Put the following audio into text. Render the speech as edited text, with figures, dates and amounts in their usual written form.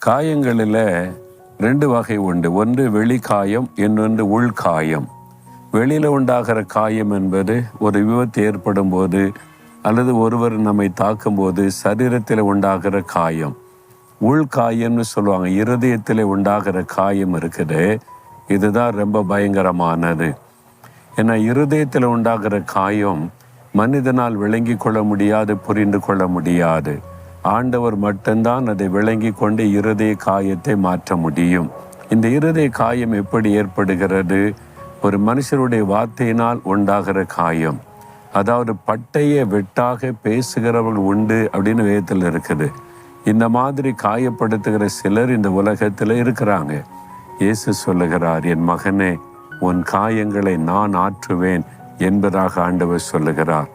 காயங்களில் ரெண்டு வகை உண்டு. ஒன்று வெளிக்காயம், இன்னொன்று உள்காயம். வெளியில் உண்டாகிற காயம் என்பது ஒரு விபத்து ஏற்படும் போது அல்லது ஒருவர் நம்மை தாக்கும்போது சரீரத்தில் உண்டாகிற காயம். உள்காயம்னு சொல்லுவாங்க. இருதயத்தில் உண்டாகிற காயம் இருக்குது, இதுதான் ரொம்ப பயங்கரமானது. ஏன்னா இருதயத்தில் உண்டாகிற காயம் மனிதனால் விளங்கி கொள்ள முடியாது, புரிந்து கொள்ள முடியாது. ஆண்டவர் மட்டும்தான் அதை விளங்கி கொண்டு இருதய காயத்தை மாற்ற முடியும். இந்த இருதய காயம் எப்படி ஏற்படுகிறது? ஒரு மனுஷருடைய வார்த்தையினால் உண்டாகிற காயம். அதாவது பட்டைய வெட்டாக பேசுகிறவர்கள் உண்டு அப்படின்னு வேதத்தில் இருக்குது. இந்த மாதிரி காயப்படுத்துகிற சிலர் இந்த உலகத்தில் இருக்கிறாங்க. இயேசு சொல்லுகிறார், என் மகனே, உன் காயங்களை நான் ஆற்றுவேன் என்பதாக ஆண்டவர் சொல்லுகிறார்.